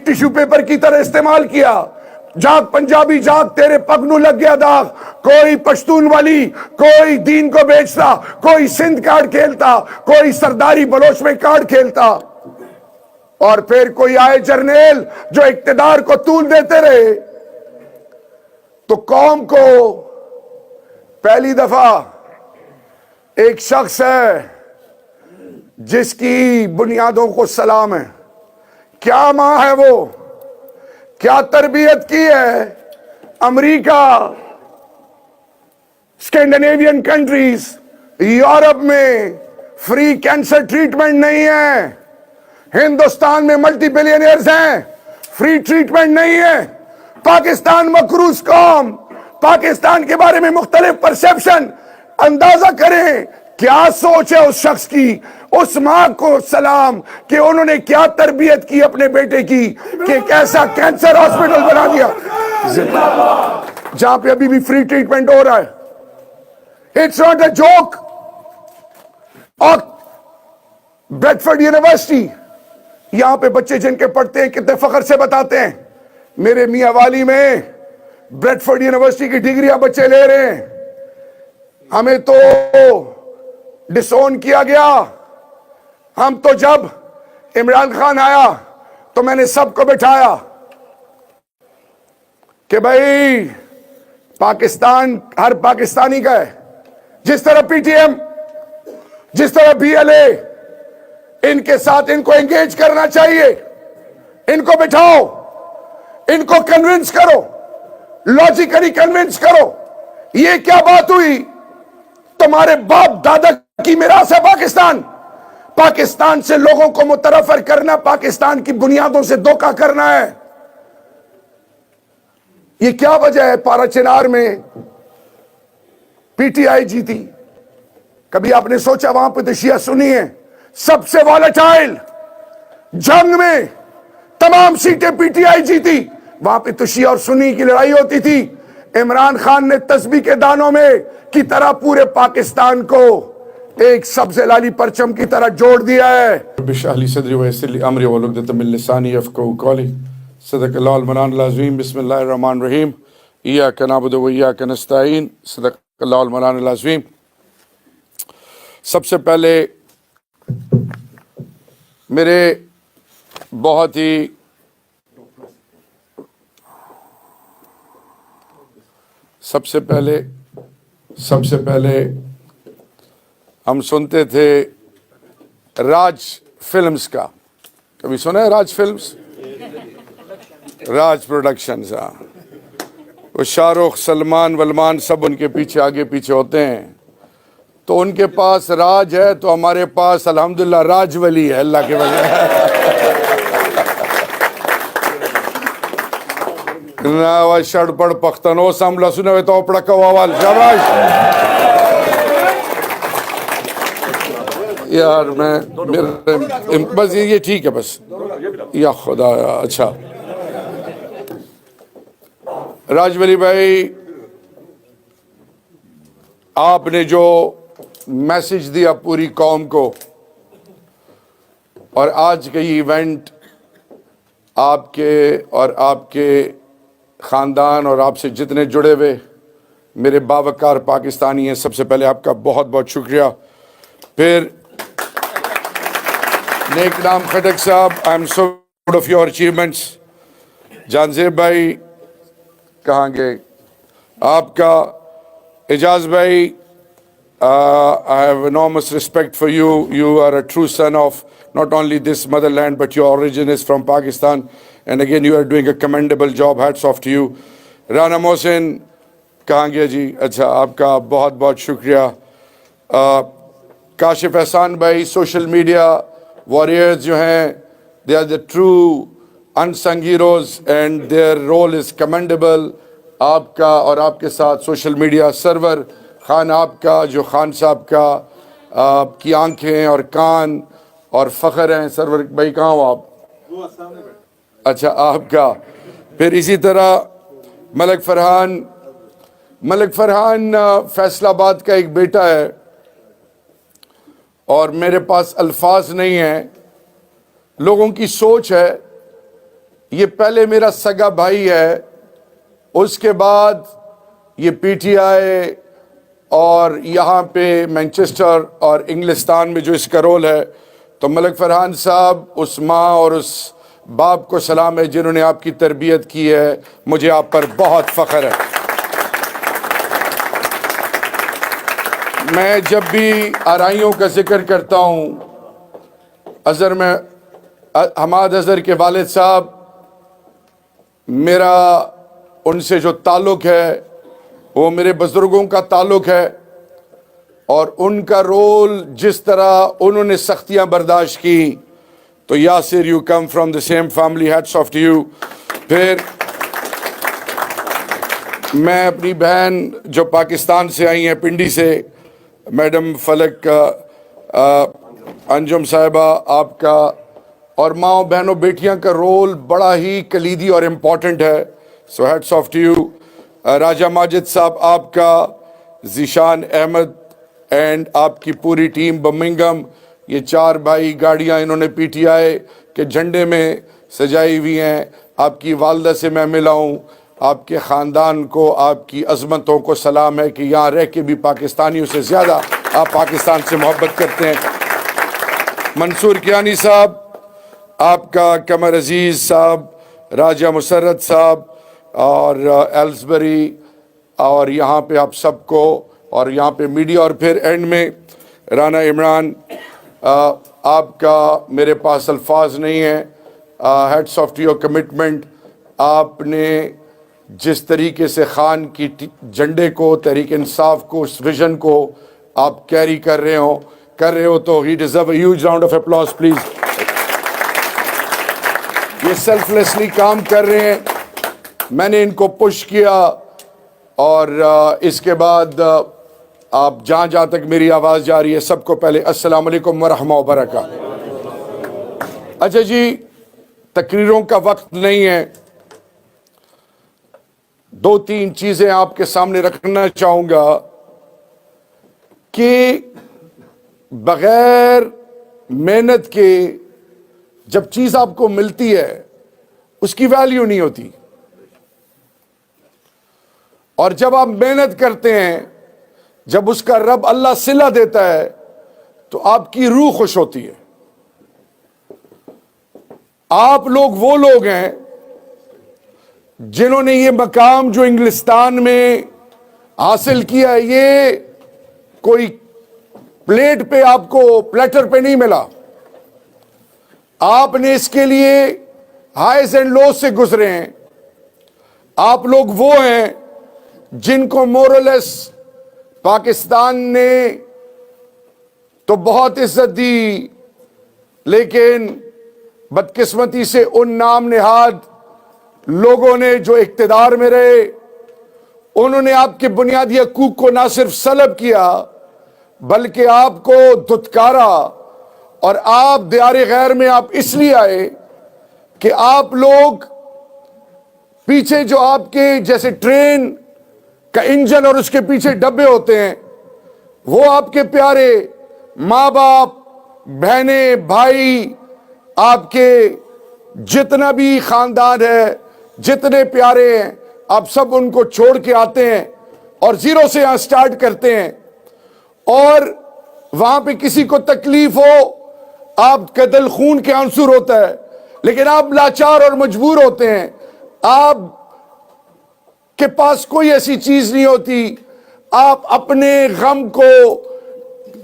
Tissue paper کی طرح استعمال کیا. جاگ پنجابی جاگ، تیرے پگ نو لگ گیا داغ. کوئی پشتون والی کوئی دین کو بیچتا، کوئی سندھ کارڈ کھیلتا، کوئی سرداری بلوچ میں کارڈ کھیلتا، اور پھر کوئی آئے جرنیل جو اقتدار کو طول دیتے رہے. تو قوم کو پہلی دفعہ ایک شخص ہے جس کی بنیادوں کو سلام ہے. کیا ماں ہے وہ، کیا تربیت کی ہے. امریکہ، اسکینڈینیوین کنٹریز، یورپ میں فری کینسر ٹریٹمنٹ نہیں ہے. ہندوستان میں ملٹی بلینئرز ہیں، فری ٹریٹمنٹ نہیں ہے. پاکستان مقروض قوم، پاکستان کے بارے میں مختلف پرسیپشن. اندازہ کریں کیا سوچ ہے اس شخص کی. اس ماں کو سلام کہ انہوں نے کیا تربیت کی اپنے بیٹے کی کہ کیسا کینسر ہاسپٹل بنا دیا جہاں پہ ابھی بھی فری ٹریٹمنٹ ہو رہا ہے. It's not a joke. اور بریڈفورڈ یونیورسٹی، یہاں پہ بچے جن کے پڑھتے ہیں کتنے فخر سے بتاتے ہیں میرے میاں والی میں بریڈفورڈ یونیورسٹی کی ڈگریاں بچے لے رہے ہیں. ہمیں تو ڈسون کیا گیا. ہم تو جب عمران خان آیا تو میں نے سب کو بٹھایا کہ بھائی پاکستان ہر پاکستانی کا ہے. جس طرح پی ٹی ایم، جس طرح بی ایل اے، ان کے ساتھ ان کو انگیج کرنا چاہیے. ان کو بٹھاؤ، ان کو کنونس کرو، لاجیکلی کنونس کرو. یہ کیا بات ہوئی؟ تمہارے باپ دادا کی میراث ہے پاکستان. پاکستان سے لوگوں کو متنفر کرنا، پاکستان کی بنیادوں سے دھوکہ کرنا ہے. یہ کیا وجہ ہے؟ پارا چنار میں پی ٹی آئی جیتی. کبھی آپ نے سوچا وہاں پہ تو شیعہ سنی ہیں، سب سے والیٹائل جنگ میں تمام سیٹیں پی ٹی آئی جیتی. وہاں پہ تو شیعہ اور سنی کی لڑائی ہوتی تھی. عمران خان نے تسبیح کے دانوں میں کی طرح پورے پاکستان کو ایک سبز لالی پرچم کی طرح جوڑ دیا ہے. رب اشرح لي صدري ويسر لي امري واحلل عقدة من لساني يفقهوا قولي. صدق الله المنان العظيم. بسم الله الرحمن الرحيم. اياك نعبد واياك نستعين. صدق الله المنان العظيم. سب سے پہلے میرے بہت ہی سب سے پہلے ہم سنتے تھے راج فلمز کا. کبھی سنا ہے راج فلمز؟ راج پروڈکشنز. وہ شاہ رخ، سلمان، ولمان سب ان کے پیچھے آگے پیچھے ہوتے ہیں. تو ان کے پاس راج ہے تو ہمارے پاس الحمدللہ راج ولی ہے اللہ کے ولی. ناوا شڑ پڑ پختنو ساملا سنے ہوئے تو اپڑا کوال. شاباش یار. میں بس یہ ٹھیک ہے بس. یا خدا. اچھا راج ولی بھائی، آپ نے جو میسج دیا پوری قوم کو، اور آج کا یہ ایونٹ آپ کے اور آپ کے خاندان اور آپ سے جتنے جڑے ہوئے میرے باوقار پاکستانی ہیں، سب سے پہلے آپ کا بہت بہت شکریہ. پھر نیک نام خٹک صاحب، I am so proud of your achievements. Jahanzeb بھائی کہاں گئے؟ آپ کا اعجاز بھائی، I have enormous respect for you. You are a true son of not only this motherland, but your origin is from Pakistan. And again, you are doing a commendable job. Hats off to you. Rana Mohsin, کہاں گیا جی؟ اچھا آپ کا بہت بہت شکریہ. کاشف احسان بھائی، social media وارئرز جو ہیں، they are the true unsung heroes and their role is commendable. آپ کا اور آپ کے ساتھ سوشل میڈیا سرور خان، آپ کا جو خان صاحب کا آپ کی آنکھیں اور کان اور فخر ہیں. سرور بھائی کہاں ہو آپ؟ اچھا آپ کا. پھر اسی طرح ملک فرحان فیصل آباد کا ایک بیٹا ہے، اور میرے پاس الفاظ نہیں ہیں. لوگوں کی سوچ ہے یہ پہلے میرا سگا بھائی ہے، اس کے بعد یہ پی ٹی آئی اور یہاں پہ مینچسٹر اور انگلستان میں جو اس کا رول ہے. تو ملک فرحان صاحب، اس ماں اور اس باپ کو سلام ہے جنہوں نے آپ کی تربیت کی ہے. مجھے آپ پر بہت فخر ہے. میں جب بھی آرائیوں کا ذکر کرتا ہوں، حماد اظہر کے والد صاحب، میرا ان سے جو تعلق ہے وہ میرے بزرگوں کا تعلق ہے، اور ان کا رول جس طرح انہوں نے سختیاں برداشت کی. تو Yasir, you come from the same family, hats of two you. پھر میں اپنی بہن جو پاکستان سے آئی ہیں، پنڈی سے، میڈم فلک انجم صاحبہ، آپ کا اور ماں بہنوں بیٹیاں کا رول بڑا ہی کلیدی اور امپورٹنٹ ہے. سو ہیٹس آف ٹو یو. راجہ ماجد صاحب آپ کا، ذیشان احمد اینڈ آپ کی پوری ٹیم، برمنگھم، یہ 4 بھائی گاڑیاں انہوں نے پی ٹی آئی کے جھنڈے میں سجائی ہوئی ہیں. آپ کی والدہ سے میں ملا ہوں. آپ کے خاندان کو، آپ کی عظمتوں کو سلام ہے کہ یہاں رہ کے بھی پاکستانیوں سے زیادہ آپ پاکستان سے محبت کرتے ہیں. منصور کیانی صاحب آپ کا، قمر عزیز صاحب، راجہ مسرت صاحب اور ایلسبری، اور یہاں پہ آپ سب کو، اور یہاں پہ میڈیا، اور پھر اینڈ میں رانا عمران، آپ کا میرے پاس الفاظ نہیں ہیں. Heads of two your commitment. آپ نے جس طریقے سے خان کی جھنڈے کو، تحریک انصاف کو، اس ویژن کو آپ کیری کر رہے ہو تو ہی deserve a huge round of applause please. یہ سیلف لیسلی کام کر رہے ہیں. میں نے ان کو پش کیا، اور اس کے بعد آپ جہاں تک میری آواز جا رہی ہے، سب کو پہلے السلام علیکم ورحمہ وبرکاتہ. اچھا جی، تقریروں کا وقت نہیں ہے. 2-3 چیزیں آپ کے سامنے رکھنا چاہوں گا کہ بغیر محنت کے جب چیز آپ کو ملتی ہے اس کی ویلیو نہیں ہوتی، اور جب آپ محنت کرتے ہیں، جب اس کا رب اللہ صلہ دیتا ہے تو آپ کی روح خوش ہوتی ہے. آپ لوگ وہ لوگ ہیں جنہوں نے یہ مقام جو انگلستان میں حاصل کیا ہے، یہ کوئی پلیٹ پہ، آپ کو پلیٹر پہ نہیں ملا. آپ نے اس کے لیے ہائیز اینڈ لوز سے گزرے ہیں. آپ لوگ وہ ہیں جن کو مورلیس پاکستان نے تو بہت عزت دی، لیکن بدقسمتی سے ان نام نہاد لوگوں نے جو اقتدار میں رہے، انہوں نے آپ کے بنیادی حقوق کو نہ صرف سلب کیا بلکہ آپ کو دھتکارا. اور آپ دیار غیر میں آپ اس لیے آئے کہ آپ لوگ پیچھے جو آپ کے جیسے ٹرین کا انجن اور اس کے پیچھے ڈبے ہوتے ہیں، وہ آپ کے پیارے ماں باپ، بہنیں، بھائی، آپ کے جتنا بھی خاندان ہے، جتنے پیارے ہیں، آپ سب ان کو چھوڑ کے آتے ہیں اور زیرو سے یہاں سٹارٹ کرتے ہیں. اور وہاں پہ کسی کو تکلیف ہو، آپ کا دل خون کے عنصر ہوتا ہے، لیکن آپ لاچار اور مجبور ہوتے ہیں. آپ کے پاس کوئی ایسی چیز نہیں ہوتی. آپ اپنے غم کو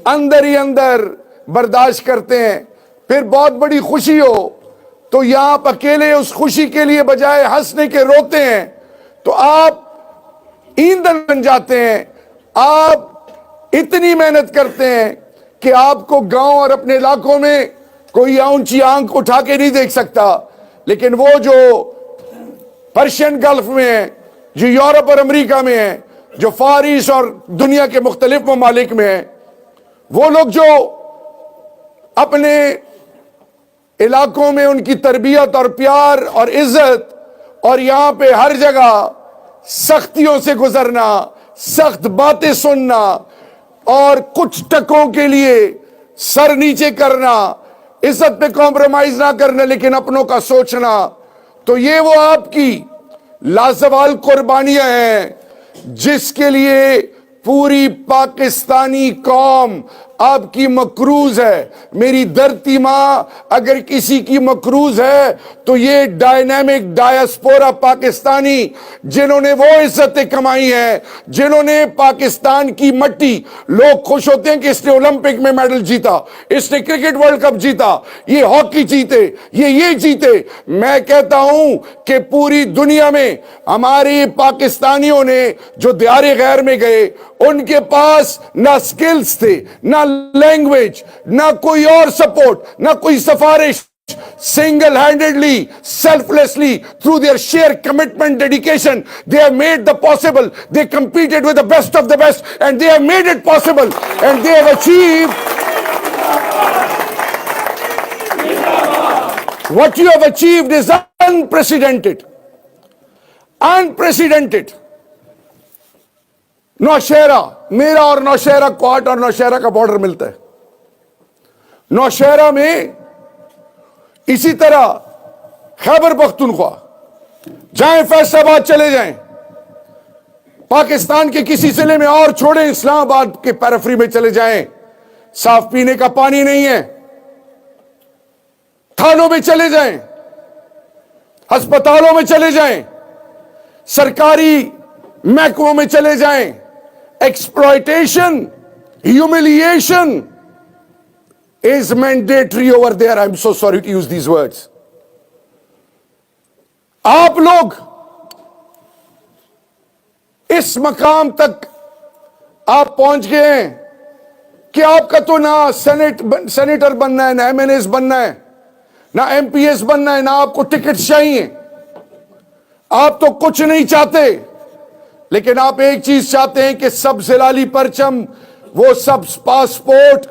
اندر ہی اندر برداشت کرتے ہیں. پھر بہت بڑی خوشی ہو تو یہاں آپ اکیلے اس خوشی کے لیے بجائے ہنسنے کے روتے ہیں. تو آپ ایندھن بن جاتے ہیں. آپ اتنی محنت کرتے ہیں کہ آپ کو گاؤں اور اپنے علاقوں میں کوئی اونچی آنکھ اٹھا کے نہیں دیکھ سکتا، لیکن وہ جو پرشین گلف میں ہیں، جو یورپ اور امریکہ میں ہیں، جو فار ایسٹ اور دنیا کے مختلف ممالک میں ہیں، وہ لوگ جو اپنے علاقوں میں ان کی تربیت اور پیار اور عزت، اور یہاں پہ ہر جگہ سختیوں سے گزرنا، سخت باتیں سننا، اور کچھ ٹکوں کے لیے سر نیچے کرنا، عزت پہ کمپرومائز نہ کرنا لیکن اپنوں کا سوچنا. تو یہ وہ آپ کی لازوال قربانیاں ہیں جس کے لیے پوری پاکستانی قوم آپ کی مقروض ہے. میری دھرتی ماں اگر کسی کی مقروض ہے تو یہ ڈائنامک ڈایاسپورا پاکستانی جنہوں نے وہ عزتیں کمائی ہیں, جنہوں نے پاکستان کی مٹی, لوگ خوش ہوتے ہیں کہ اس نے اولمپک میں میڈل جیتا, اس نے کرکٹ ورلڈ کپ جیتا, یہ ہاکی جیتے, یہ جیتے. میں کہتا ہوں کہ پوری دنیا میں ہمارے پاکستانیوں نے جو دیار غیر میں گئے, ان کے پاس نہ سکلز تھے, نہ لینگویج, نہ کوئی اور سپورٹ, نہ کوئی سفارش. Single handedly, selflessly, through their sheer commitment, dedication, they have made the possible. They competed with the best of the best and they have made it possible, and they have achieved what you have achieved is unprecedented. Unprecedented. Nowshera, میرا اور نوشہرہ کوٹ اور نوشہرہ کا border ملتا ہے. نوشہرہ میں اسی طرح خیبر پختونخوا, جائیں فیصل آباد چلے جائیں, پاکستان کے کسی ضلع میں اور چھوڑیں, اسلام آباد کے پیرفری میں چلے جائیں, صاف پینے کا پانی نہیں ہے. تھانوں میں چلے جائیں, ہسپتالوں میں چلے جائیں, سرکاری محکموں میں چلے جائیں, exploitation, humiliation is mandatory over there. I'm so sorry to use these words. آپ لوگ اس مقام تک آپ پہنچ گئے ہیں کہ آپ کا تو نہ سینیٹر بننا ہے, نہ ایم این ایس بننا ہے, نہ ایم پی ایس بننا ہے, نہ آپ کو ٹکٹ چاہیے. آپ تو کچھ نہیں چاہتے, لیکن آپ ایک چیز چاہتے ہیں کہ سب زلالی پرچم, وہ سب پاسپورٹ,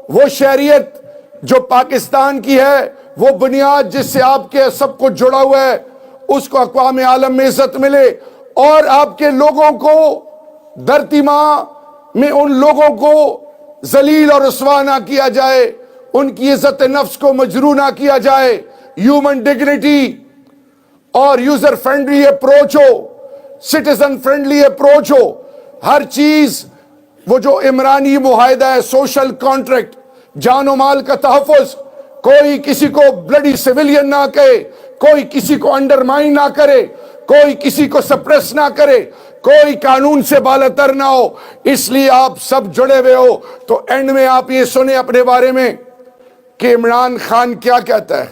وہ شہریت جو پاکستان کی ہے, وہ بنیاد جس سے آپ کے سب کو جڑا ہوا ہے, اس کو اقوام عالم میں عزت ملے, اور آپ کے لوگوں کو دھرتی ماں میں ان لوگوں کو ذلیل اور رسوا نہ کیا جائے, ان کی عزت نفس کو مجروح نہ کیا جائے. ہیومن ڈگنیٹی اور یوزر فرینڈلی اپروچ ہو, سٹیزن فرینڈلی اپروچ ہو, ہر چیز. وہ جو عمرانی معاہدہ ہے, سوشل کانٹریکٹ, جان و مال کا تحفظ, کوئی کسی کو بلڈی سیویلین نہ کہے, کوئی کسی کو انڈرمائن نہ کرے, کوئی کسی کو سپریس نہ کرے, کوئی قانون سے بالاتر نہ ہو. اس لیے آپ سب جڑے ہوئے ہو. تو اینڈ میں آپ یہ سنیں اپنے بارے میں کہ عمران خان کیا کہتا ہے.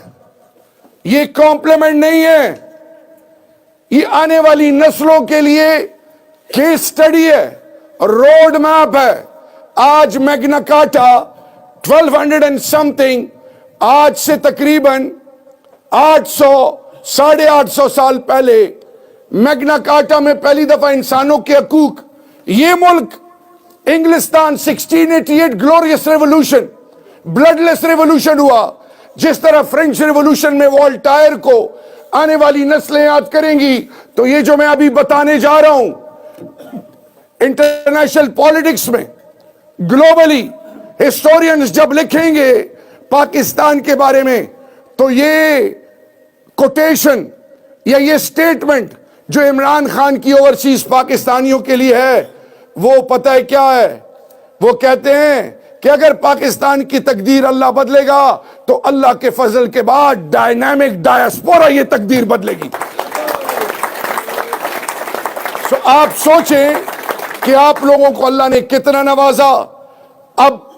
یہ کمپلیمنٹ نہیں ہے, یہ آنے والی نسلوں کے لیے کیس سٹڈی ہے, روڈ میپ ہے. آج میگنا کارٹا 1200 and something, آج سے تقریباً 800-850 سال پہلے میگنا کارٹا میں پہلی دفعہ انسانوں کے حقوق, یہ ملک انگلستان 1688 گلوریس ریولوشن, بلڈ لیس ریولوشن ہوا. جس طرح فرینچ ریولوشن میں والٹائر کو آنے والی نسلیں یاد کریں گی, تو یہ جو میں ابھی بتانے جا رہا ہوں, انٹرنیشنل پالیٹکس میں گلوبلی ہسٹورینز جب لکھیں گے پاکستان کے بارے میں, تو یہ کوٹیشن یا یہ سٹیٹمنٹ جو عمران خان کی اوورسیز پاکستانیوں کے لیے ہے, وہ پتہ ہے کیا ہے. وہ کہتے ہیں کہ اگر پاکستان کی تقدیر اللہ بدلے گا تو اللہ کے فضل کے بعد ڈائنامک ڈایاسپورا یہ تقدیر بدلے گی. سو آپ سوچیں کہ آپ لوگوں کو اللہ نے کتنا نوازا. اب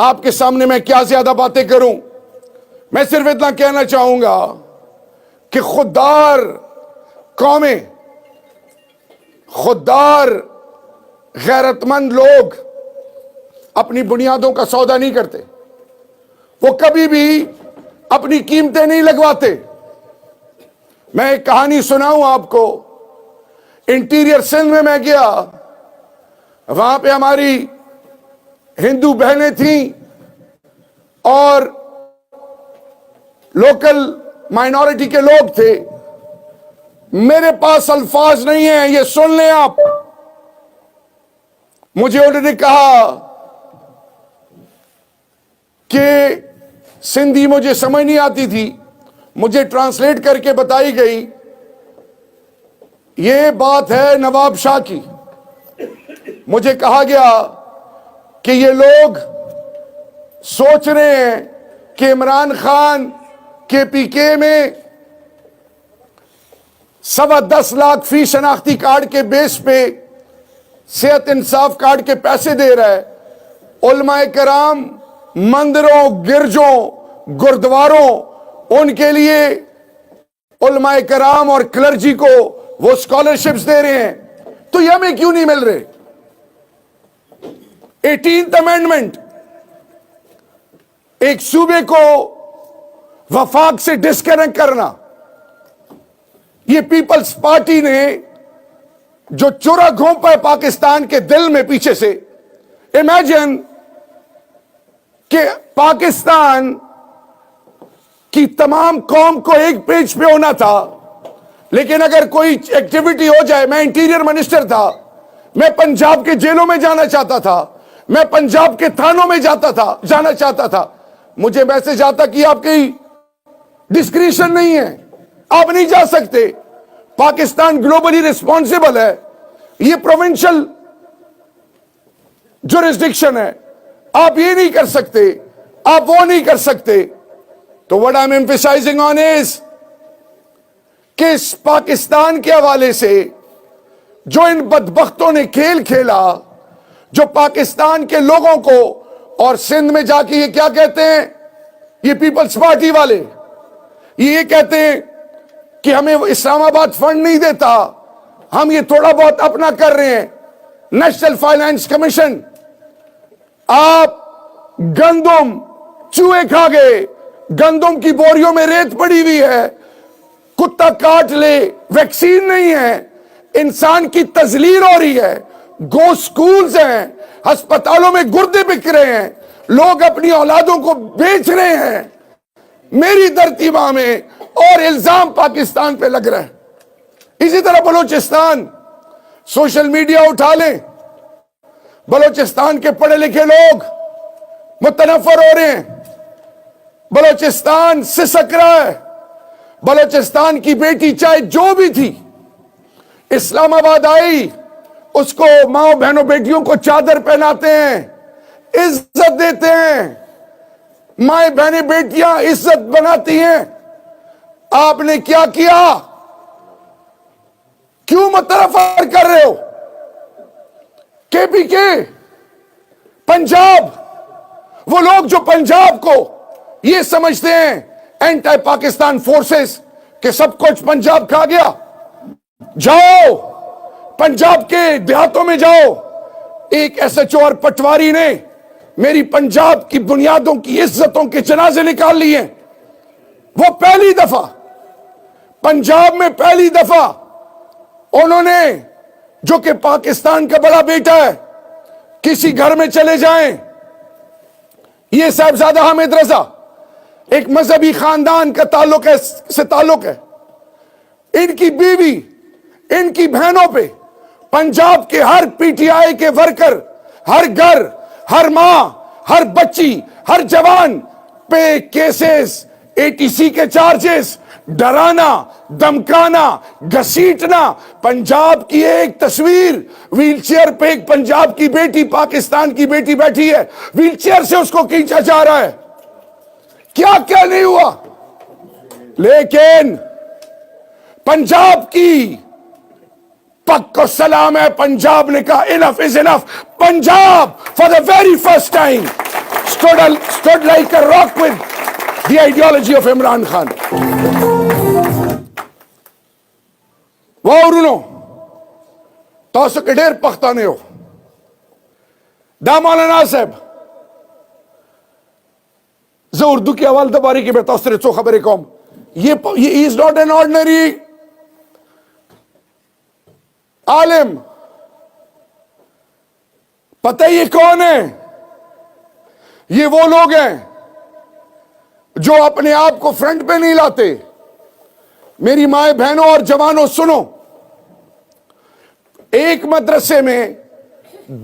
آپ کے سامنے میں کیا زیادہ باتیں کروں, میں صرف اتنا کہنا چاہوں گا کہ خوددار قومیں, خوددار غیرت مند لوگ اپنی بنیادوں کا سودا نہیں کرتے, وہ کبھی بھی اپنی قیمتیں نہیں لگواتے. میں ایک کہانی سناؤں آپ کو. انٹیریئر سندھ میں گیا, وہاں پہ ہماری ہندو بہنیں تھیں اور لوکل مائنورٹی کے لوگ تھے. میرے پاس الفاظ نہیں ہیں, یہ سن لیں آپ. مجھے انہوں نے کہا کہ سندھی مجھے سمجھ نہیں آتی تھی, مجھے ٹرانسلیٹ کر کے بتائی گئی یہ بات ہے نواب شاہ کی. مجھے کہا گیا کہ یہ لوگ سوچ رہے ہیں کہ عمران خان کے پی کے میں 10.25 لاکھ فی شناختی کارڈ کے بیس پہ صحت انصاف کارڈ کے پیسے دے رہا ہے. علماء کرام مندروں، گرجوں، گردواروں، ان کے لیے علماء کرام اور کلرجی کو وہ اسکالرشپس دے رہے ہیں، تو یہ ہمیں کیوں نہیں مل رہے؟ 18th امینڈمنٹ ایک صوبے کو وفاق سے ڈسکنیکٹ کرنا، یہ پیپلز پارٹی نے جو چورا گھونپا ہے پاکستان کے دل میں پیچھے سے. امیجن کہ پاکستان کی تمام قوم کو ایک پیج پہ ہونا تھا، لیکن اگر کوئی ایکٹیویٹی ہو جائے، میں انٹیریئر منسٹر تھا، میں پنجاب کے جیلوں میں جانا چاہتا تھا، میں پنجاب کے تھانوں میں جانا چاہتا تھا، مجھے میسج آتا کہ آپ کی ڈسکریشن نہیں ہے، آپ نہیں جا سکتے. پاکستان گلوبلی ریسپانسبل ہے، یہ پروونشل جورسڈکشن ہے، آپ یہ نہیں کر سکتے، آپ وہ نہیں کر سکتے. تو what I'm emphasizing on is کہ اس پاکستان کے حوالے سے جو ان بدبختوں نے کھیل کھیلا، جو پاکستان کے لوگوں کو، اور سندھ میں جا کے یہ کیا کہتے ہیں، یہ پیپلز پارٹی والے یہ کہتے ہیں کہ ہمیں اسلام آباد فنڈ نہیں دیتا، ہم یہ تھوڑا بہت اپنا کر رہے ہیں. نیشنل فائنانس کمیشن، آپ گندم چوہے کھا گئے، گندم کی بوریوں میں ریت پڑی ہوئی ہے، کتا کاٹ لے، ویکسین نہیں ہے، انسان کی تذلیل ہو رہی ہے، گو سکولز ہیں، ہسپتالوں میں گردے بک رہے ہیں، لوگ اپنی اولادوں کو بیچ رہے ہیں میری دھرتی ماں میں، اور الزام پاکستان پہ لگ رہا ہے. اسی طرح بلوچستان، سوشل میڈیا اٹھا لیں، بلوچستان کے پڑھے لکھے لوگ متنفر ہو رہے ہیں، بلوچستان سسک رہا ہے. بلوچستان کی بیٹی چاہے جو بھی تھی، اسلام آباد آئی، اس کو ماں بہنوں بیٹیوں کو چادر پہناتے ہیں، عزت دیتے ہیں، مائیں بہنیں بیٹیاں عزت بناتی ہیں. آپ نے کیا کیا؟ کیوں متنفر کر رہے ہو؟ کے پی کے، پنجاب، وہ لوگ جو پنجاب کو یہ سمجھتے ہیں اینٹی پاکستان فورسز کہ سب کچھ پنجاب کھا گیا. جاؤ پنجاب کے دیہاتوں میں جاؤ. ایک ایس ایچ او اور پٹواری نے میری پنجاب کی بنیادوں کی عزتوں کے جنازے نکال لیے. وہ پہلی دفعہ پنجاب میں پہلی دفعہ انہوں نے، جو کہ پاکستان کا بڑا بیٹا ہے، کسی گھر میں چلے جائیں، یہ صاحبزادہ حامد رضا ایک مذہبی خاندان کا تعلق ہے، ان کی بیوی، ان کی بہنوں پہ پنجاب کے ہر پی ٹی آئی کے ورکر، ہر گھر، ہر ماں، ہر بچی، ہر جوان پہ کیسز، اے ٹی سی کے چارجز، ڈرانا، دمکانا، گھسیٹنا. پنجاب کی ایک تصویر، ویل چیئر پہ ایک پنجاب کی بیٹی، پاکستان کی بیٹی بیٹھی ہے، ویل چیئر سے اس کو کھینچا جا رہا ہے. کیا کیا نہیں ہوا؟ لیکن پنجاب کی پک کو سلام ہے، پنجاب نے کہا enough is enough. Punjab for the very first time stood like a rock with the ideology of Imran Khan. واورونو تاسو کې ډېر پښتانه یو، دا مولانا صاحب، زه اردو کې اول د بارے کې به تاسو سره څو خبرې کوم. he is not an ordinary عالم. پتہ یہ کون ہے؟ یہ وہ لوگ ہیں جو اپنے آپ کو فرنٹ پہ نہیں لاتے. میری مائیں بہنوں اور جوانوں سنو، ایک مدرسے میں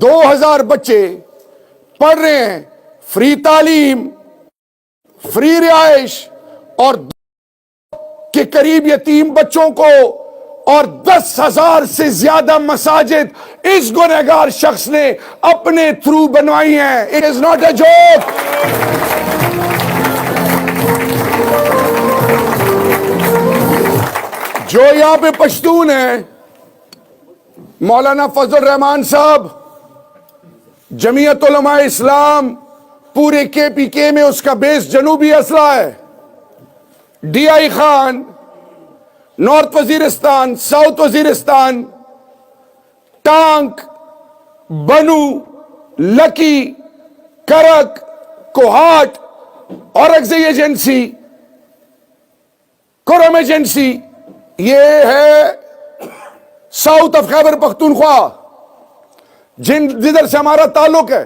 2000 بچے پڑھ رہے ہیں، فری تعلیم، فری رہائش، اور کے قریب یتیم بچوں کو اور 10,000 سے زیادہ مساجد اس گنہگار شخص نے اپنے تھرو بنوائی ہیں. It is not a joke. جو یہاں پہ پشتون ہیں، مولانا فضل الرحمان صاحب، جمعیت علماء اسلام، پورے کے پی کے میں اس کا بیس جنوبی اضلاع ہے. D I Khan, north Waziristan, south Waziristan, Tank, Bannu, Lakki, Karak, Kohat, Orakzai agency, Kurram agency, یہ ہے ساؤتھ آف خیبر پختونخوا، جدھر سے ہمارا تعلق ہے.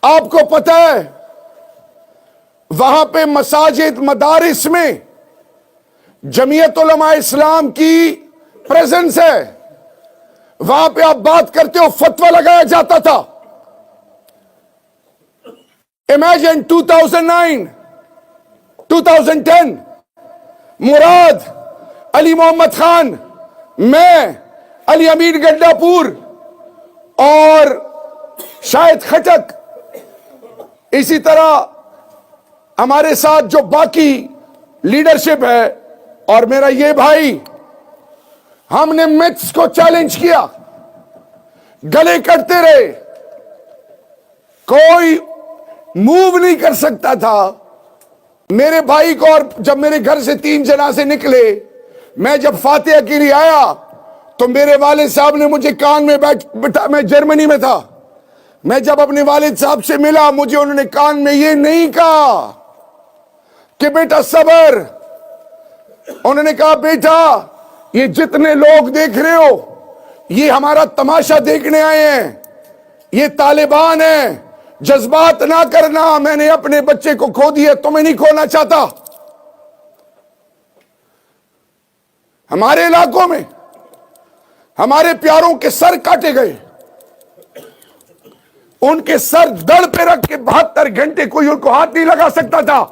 آپ کو پتہ ہے وہاں پہ مساجد، مدارس میں جمعیت علماء اسلام کی پریزنس ہے. وہاں پہ آپ بات کرتے ہو فتویٰ لگایا جاتا تھا. امیجن 2009 2010 مراد، علی محمد خان، میں، علی امین گڈا پور اور شاہد خٹک، اسی طرح ہمارے ساتھ جو باقی لیڈرشپ ہے اور میرا یہ بھائی، ہم نے میتھس کو چیلنج کیا، گلے کٹتے رہے، کوئی موو نہیں کر سکتا تھا. میرے بھائی کو، اور جب میرے گھر سے 3 جنازے نکلے، میں جب فاتحہ کے لیے آیا تو میرے والد صاحب نے مجھے کان میں بٹھا، میں جرمنی میں تھا، میں جب اپنے والد صاحب سے ملا، مجھے انہوں نے کان میں یہ نہیں کہا کہ بیٹا صبر. انہوں نے کہا بیٹا یہ جتنے لوگ دیکھ رہے ہو یہ ہمارا تماشا دیکھنے آئے ہیں، یہ طالبان ہیں، جذبات نہ کرنا، میں نے اپنے بچے کو کھو دیا، تمہیں نہیں کھونا چاہتا. ہمارے علاقوں میں ہمارے پیاروں کے سر کاٹے گئے، ان کے سر دڑ پہ رکھ کے 72 گھنٹے کوئی ان کو ہاتھ نہیں لگا سکتا تھا.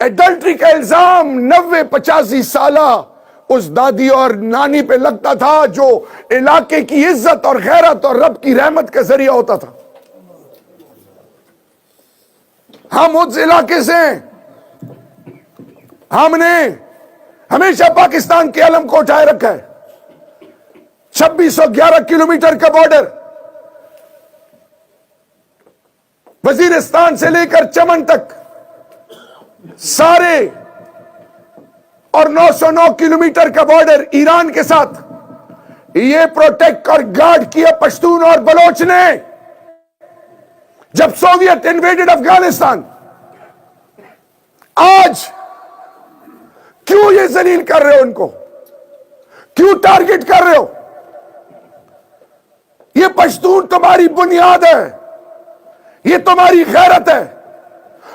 ایڈلٹری کا الزام 90-85 سالہ اس دادی اور نانی پہ لگتا تھا جو علاقے کی عزت اور غیرت اور رب کی رحمت کا ذریعہ ہوتا تھا. ہم اس علاقے سے ہیں، ہم نے ہمیشہ پاکستان کے علم کو اٹھائے رکھا ہے. 2611 کلومیٹر کا بارڈر، وزیرستان سے لے کر چمن تک سارے، اور 909 کلومیٹر کا بارڈر ایران کے ساتھ، یہ پروٹیکٹ اور گارڈ کیا پشتون اور بلوچ نے. جب سوویت انویڈڈ افغانستان، آج کیوں یہ ذلیل کر رہے ہو ان کو؟ کیوں ٹارگٹ کر رہے ہو؟ یہ پشتون تمہاری بنیاد ہے، یہ تمہاری غیرت ہے،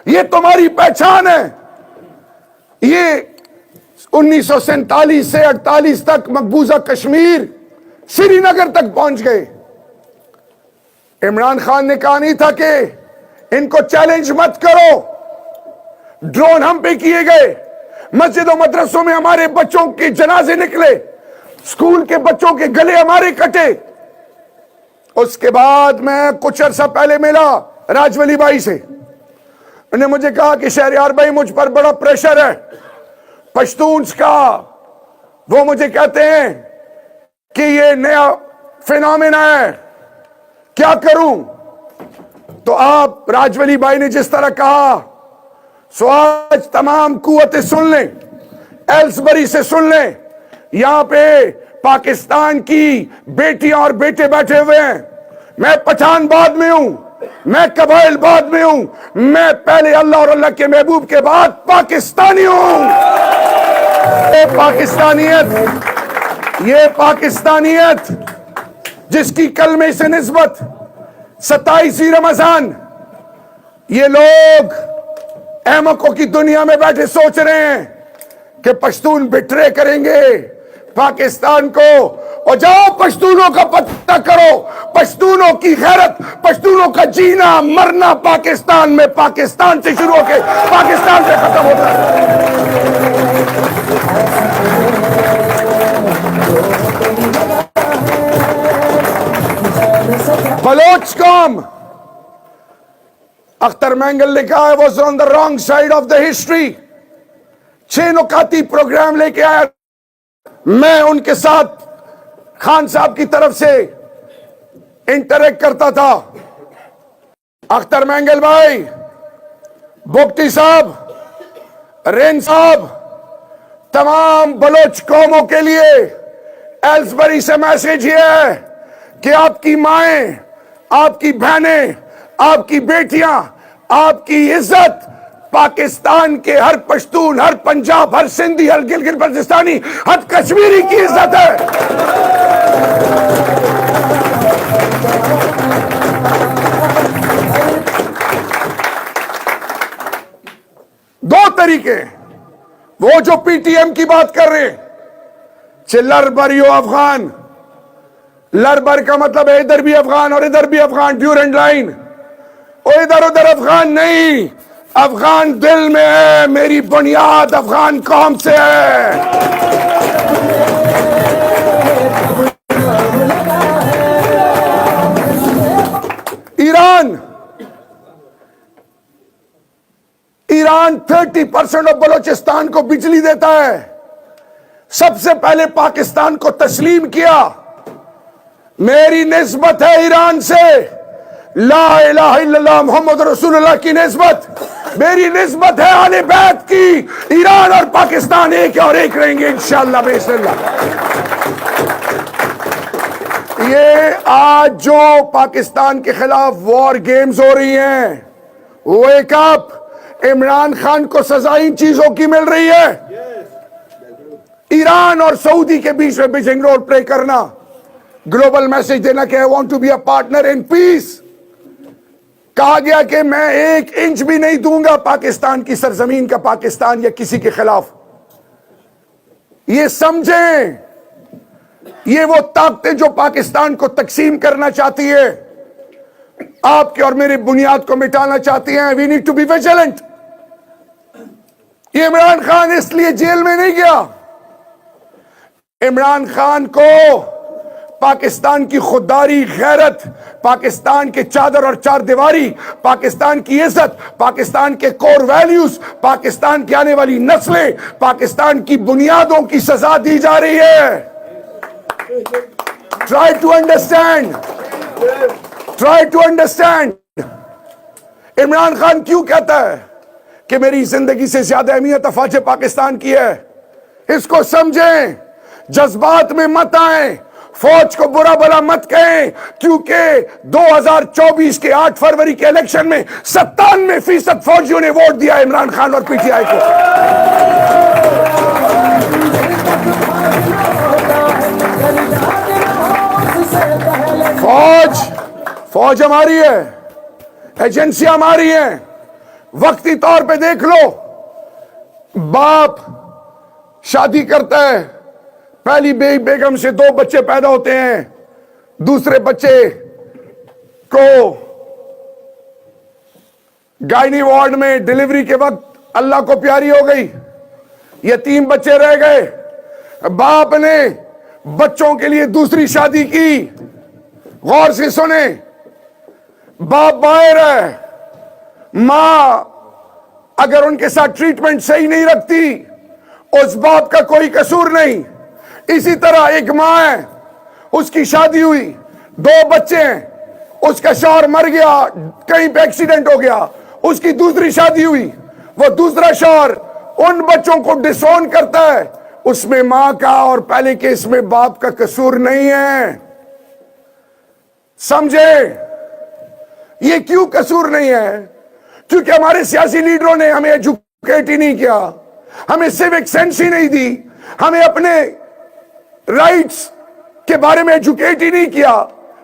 یہ تمہاری پہچان ہے. یہ 1947 سے 48 تک مقبوضہ کشمیر سری نگر تک پہنچ گئے. عمران خان نے کہا نہیں تھا کہ ان کو چیلنج مت کرو. ڈرون ہم پہ کیے گئے، مسجد و مدرسوں میں ہمارے بچوں کے جنازے نکلے، اسکول کے بچوں کے گلے ہمارے کٹے. اس کے بعد میں کچھ عرصہ پہلے ملا راج ولی بھائی سے، انہوں نے مجھے کہا کہ شہریار بھائی مجھ پر بڑا پریشر ہے پشتونز کا. وہ مجھے کہتے ہیں کہ یہ نیا فینومینا ہے، کیا کروں؟ تو آپ راج ولی بھائی نے جس طرح کہا، سو آج تمام قوتیں سن لیں، ایلسبری سے سن لیں، یہاں پہ پاکستان کی بیٹیاں اور بیٹے بیٹھے ہوئے ہیں. میں پٹھان بعد میں ہوں، میں قبائل بعد میں ہوں، میں پہلے اللہ اور اللہ کے محبوب کے بعد پاکستانی ہوں. یہ پاکستانیت جس کی کلمے سے نسبت 27 رمضان، یہ لوگ احمقوں کی دنیا میں بیٹھے سوچ رہے ہیں کہ پشتون بٹرے کریں گے پاکستان کو. اور جاؤ پشتونوں کا پتہ کرو، پشتونوں کی غیرت، پشتونوں کا جینا مرنا پاکستان میں پاکستان سے شروع ہو کے پاکستان سے ختم ہوتا ہے. تمام اختر مینگل نے کہا ہے was on the wrong side of the history. 6 نکاتی پروگرام لے کے آیا. میں ان کے ساتھ خان صاحب کی طرف سے انٹریکٹ کرتا تھا. اختر مینگل بھائی، بگٹی صاحب، رین صاحب، تمام بلوچ قوموں کے لیے ایلسبری سے میسج یہ ہے کہ آپ کی مائیں، آپ کی بہنیں، آپ کی بیٹیاں، آپ کی عزت پاکستان کے ہر پشتون، ہر پنجاب، ہر سندھی، ہر گلگت بلتستانی، ہر کشمیری کی عزت ہے. دو طریقے، وہ جو پی ٹی ایم کی بات کر رہے ہیں، لر بریو افغان. لر بر کا مطلب ہے ادھر بھی افغان اور ادھر بھی افغان، ڈیورنڈ لائن. اور ادھر ادھر افغان نہیں، افغان دل میں ہے. میری بنیاد افغان قوم سے ہے. ایران 30% آف بلوچستان کو بجلی دیتا ہے. سب سے پہلے پاکستان کو تسلیم کیا. میری نسبت ہے ایران سے، لا الہ الا اللہ محمد رسول اللہ کی نسبت. میری نسبت ہے اہل بیت کی. ایران اور پاکستان ایک اور ایک رہیں گے انشاءاللہ بإذن اللہ. یہ آج جو پاکستان کے خلاف وار گیمز ہو رہی ہیں، ویک اپ. عمران خان کو سزا ان چیزوں کی مل رہی ہے. ایران اور سعودی کے بیچ میں بیجنگ رول پلے کرنا، گلوبل میسج دینا کہ I want to be a partner in peace. کہا گیا کہ میں 1 انچ بھی نہیں دوں گا پاکستان کی سرزمین کا، پاکستان یا کسی کے خلاف. یہ سمجھیں، یہ وہ طاقتیں جو پاکستان کو تقسیم کرنا چاہتی ہے، آپ کے اور میری بنیاد کو مٹانا چاہتی ہیں. We need to be vigilant. یہ عمران خان اس لیے جیل میں نہیں گیا. عمران خان کو پاکستان کی خودداری، غیرت، پاکستان کے چادر اور چار دیواری، پاکستان کی عزت، پاکستان کے کور ویلیوز، پاکستان کی آنے والی نسلیں، پاکستان کی بنیادوں کی سزا دی جا رہی ہے. Try to understand. Try to understand. Imran Khan کیوں کہتا ہے کہ میری زندگی سے زیادہ اہمیت افواج پاکستان کی ہے؟ اس کو سمجھیں، جذبات میں مت آئیں، فوج کو برا بلا مت کہیں، کیونکہ 2024 کے 8 فروری کے الیکشن میں 97% فوجیوں نے ووٹ دیا عمران خان اور پی ٹی آئی کو. فوج ہماری ہے، ایجنسیاں ہماری ہیں. وقتی طور پہ دیکھ لو، باپ شادی کرتا ہے، پہلی بیگم سے 2 بچے پیدا ہوتے ہیں، دوسرے بچے کو گائنی وارڈ میں ڈیلیوری کے وقت اللہ کو پیاری ہو گئی، یتیم بچے رہ گئے. باپ نے بچوں کے لیے دوسری شادی کی. غور سے سنیں، باپ باہر ہے، ماں اگر ان کے ساتھ ٹریٹمنٹ صحیح نہیں رکھتی، اس باپ کا کوئی قصور نہیں. اسی طرح ایک ماں ہے، اس کی شادی ہوئی، 2 بچے ہیں، اس کا شوہر مر گیا، کہیں پہ ایکسیڈنٹ ہو گیا، اس کی دوسری شادی ہوئی، وہ دوسرا شوہر ان بچوں کو ڈس اون کرتا ہے. اس میں ماں کا اور پہلے کیس میں باپ کا قصور نہیں ہے. سمجھے؟ یہ کیوں قصور نہیں ہے؟ کیونکہ ہمارے سیاسی لیڈروں نے ہمیں ایجوکیٹ ہی نہیں کیا، ہمیں سیوک سینس ہی نہیں دی، ہمیں اپنے رائٹس کے بارے میں ایجوکیٹ ہی نہیں کیا،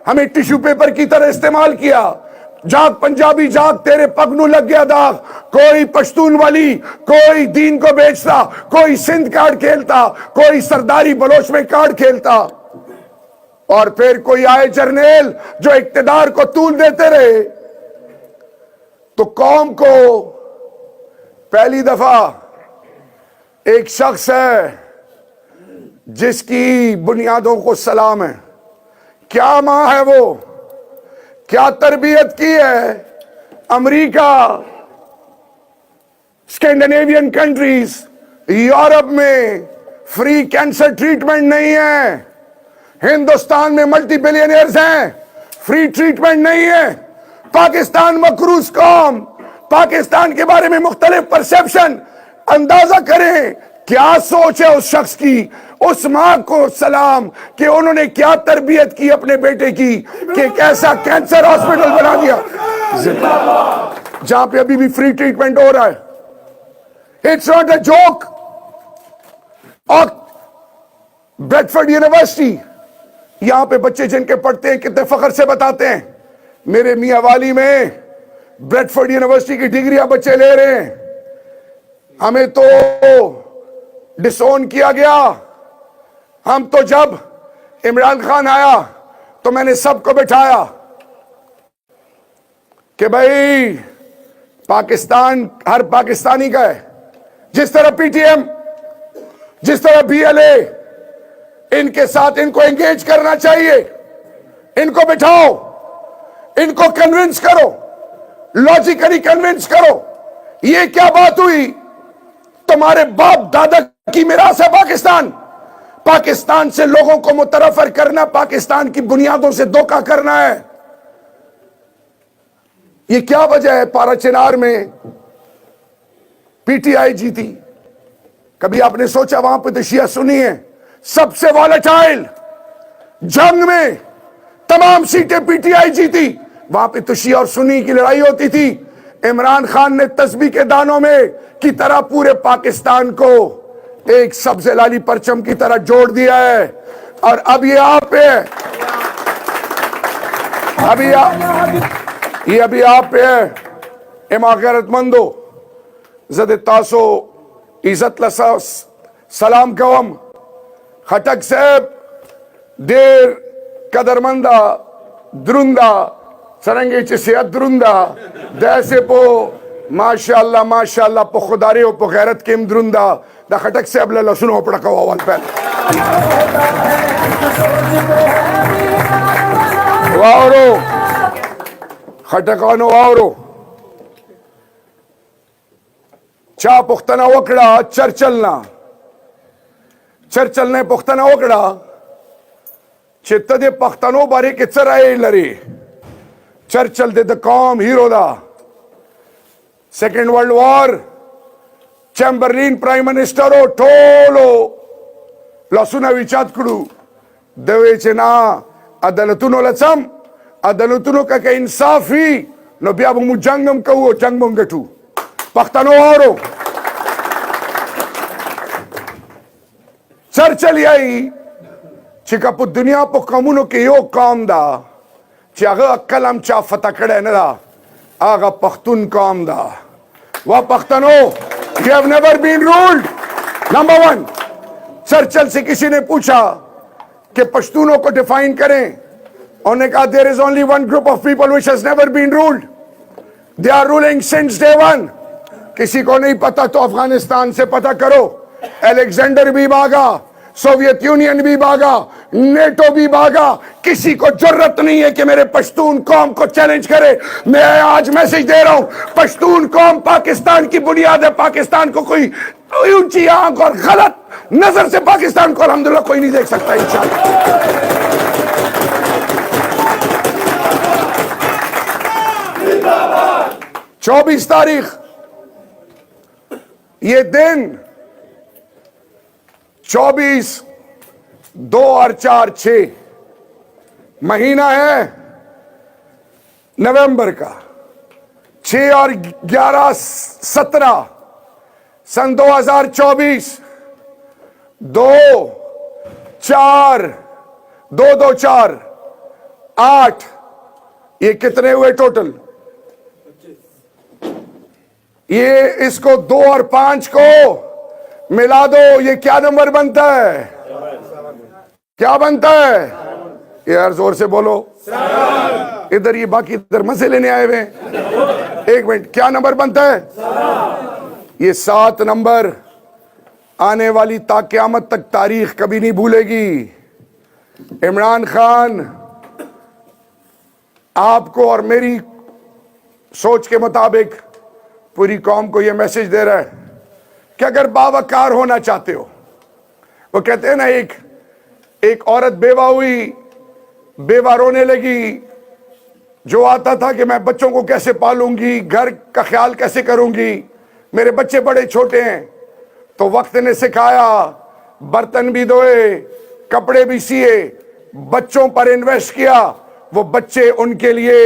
ہمیں ٹیشو پیپر کی طرح استعمال کیا. جاگ پنجابی جاگ، تیرے پگ نو لگ گیا داغ. کوئی پشتون والی، کوئی دین کو بیچتا، کوئی سندھ کارڈ کھیلتا، کوئی سرداری بلوچ میں کارڈ کھیلتا، اور پھر کوئی آئے جرنیل جو اقتدار کو طول دیتے رہے. تو قوم کو پہلی دفعہ ایک شخص ہے جس کی بنیادوں کو سلام ہے. کیا ماں ہے وہ، کیا تربیت کی ہے؟ امریکہ، اسکینڈینیوین کنٹریز، یورپ میں فری کینسر ٹریٹمنٹ نہیں ہے. ہندوستان میں ملٹی بلینئرز ہیں، فری ٹریٹمنٹ نہیں ہے. پاکستان مقروض قوم، پاکستان کے بارے میں مختلف پرسیپشن. اندازہ کریں کیا سوچ ہے اس شخص کی، اس ماں کو سلام کہ انہوں نے کیا تربیت کی اپنے بیٹے کی کہ ایک ایسا کینسر ہاسپٹل بنا دیا جہاں پہ ابھی بھی فری ٹریٹمنٹ ہو رہا ہے. It's not a joke. اور بریڈفورڈ یونیورسٹی، یہاں پہ بچے جن کے پڑھتے ہیں کتنے فخر سے بتاتے ہیں میرے میاں والی میں بریڈفورڈ یونیورسٹی کی ڈگریاں بچے لے رہے ہیں. ہمیں تو ڈسون کیا گیا. ہم تو جب عمران خان آیا تو میں نے سب کو بٹھایا کہ بھائی پاکستان ہر پاکستانی کا ہے. جس طرح پی ٹی ایم، جس طرح بی ایل اے، ان کے ساتھ ان کو انگیج کرنا چاہیے. ان کو بٹھاؤ، ان کو کنونس کرو، لاجیکلی کنونس کرو. یہ کیا بات ہوئی؟ تمہارے باپ دادا کی میراث ہے پاکستان. پاکستان سے لوگوں کو متنفر کرنا، پاکستان کی بنیادوں سے دھوکہ کرنا ہے. یہ کیا وجہ ہے؟ پارا چنار میں پی ٹی آئی جیتی. کبھی آپ نے سوچا وہاں پہ تو شیعہ سنی ہے، سب سے والیٹائل جنگ میں تمام سیٹیں پی ٹی آئی جیتی. وہاں پہ تو شیعہ اور سنی کی لڑائی ہوتی تھی. عمران خان نے تسبیح کے دانوں میں کی طرح پورے پاکستان کو ایک سبز لالی پرچم کی طرح جوڑ دیا ہے. اور اب یہ آپ پہ ہے، ابھی آپ پہ ہے. اما غیرت مندو زد تاسو عزت لسا سلام کوم خٹک صاحب دیر قدرمندہ درندہ سرنگی چی صحت درندہ دیسے پو ماشاءاللہ پو خداری و پو غیرت کم درندہ دا خٹک صاحب للہ سنو پڑکا وال پہل واورو خٹکانو واورو چا پختنہ وکڑا چرچل نے پختنہ وکڑا چھت دے پختنو بارے کچر آئے لری. چرچل دے دا قوم ہیرو دا. Second world war Chamberlain prime منسٹرو ٹولو لسونا ویچات کڑو دوے چنا عدالتونو لچم عدالتونو کا کہ انصافی نو بیابو مو جنگم کہو جنگم گٹو پختنو آورو. چرچل یائی چکا پو دنیا پو قومونو کے یو قوم دا چی آغا اکل ہم چا فتح کڑے ندا آغا پختون قوم دا. وہ پختنو you have never been ruled. Number 1 Churchill سے کسی نے پوچھا کہ پشتونوں کو ڈیفائن کریں، انہوں نے کہا there is only one group of people which has never been ruled. They are ruling since day one. کسی کو نہیں پتا تو افغانستان سے پتا کرو. الیگزینڈر بھی بھاگا، سوویت یونین بھی بھاگا، نیٹو بھی بھاگا. کسی کو جرت نہیں ہے کہ میرے پشتون قوم کو چیلنج کرے. میں آج میسج دے رہا ہوں، پشتون قوم پاکستان کی بنیاد ہے. پاکستان کو کوئی اونچی آنکھ اور غلط نظر سے پاکستان کو الحمدللہ کوئی نہیں دیکھ سکتا انشاءاللہ. 24 تاریخ یہ دن 24 2 اور 4 6 مہینہ ہے نومبر کا. 6 اور 11 17 سن 2024 2 4 2 2 4 8 یہ کتنے ہوئے ٹوٹل؟ یہ اس کو 2 اور 5 کو ملا دو، یہ کیا نمبر بنتا ہے؟ کیا بنتا ہے؟ یار زور سے بولو. ادھر یہ باقی ادھر مزے لینے آئے ہوئے. ایک منٹ، کیا نمبر بنتا ہے؟ یہ 7 نمبر آنے والی تا قیامت تک تاریخ کبھی نہیں بھولے گی. عمران خان آپ کو اور میری سوچ کے مطابق پوری قوم کو یہ میسج دے رہا ہے کہ اگر باوقار ہونا چاہتے ہو، وہ کہتے ہیں نا ایک عورت بیوہ ہوئی، بیوہ رونے لگی، جو آتا تھا کہ میں بچوں کو کیسے پالوں گی، گھر کا خیال کیسے کروں گی، میرے بچے بڑے چھوٹے ہیں، تو وقت نے سکھایا، برتن بھی دھوئے، کپڑے بھی سیے، بچوں پر انویسٹ کیا، وہ بچے ان کے لیے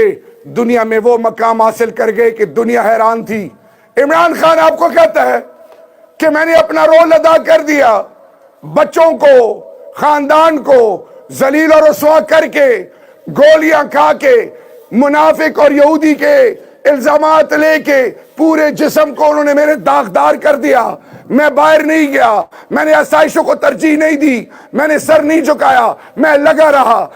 دنیا میں وہ مقام حاصل کر گئے کہ دنیا حیران تھی۔ عمران خان آپ کو کہتا ہے کہ میں نے اپنا رول ادا کر دیا، بچوں کو، خاندان کو ذلیل اور رسوا کر کے، گولیاں کھا کے، منافق اور یہودی کے الزامات لے کے پورے جسم کو انہوں نے میرے داغدار کر دیا، میں باہر نہیں گیا، میں نے آسائشوں کو ترجیح نہیں دی، میں نے سر نہیں جھکایا، میں لگا رہا،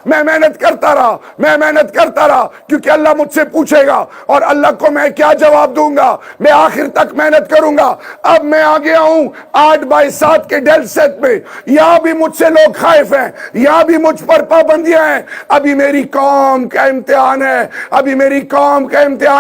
میں محنت کرتا رہا، کیونکہ اللہ مجھ سے پوچھے گا اور اللہ کو میں کیا جواب دوں گا، میں آخر تک محنت کروں گا۔ اب میں آ گیا ہوں 8x7 کے ڈیل سیٹ میں، یہاں بھی مجھ سے لوگ خائف ہیں، یہاں بھی مجھ پر پابندیاں ہیں، ابھی میری قوم کا امتحان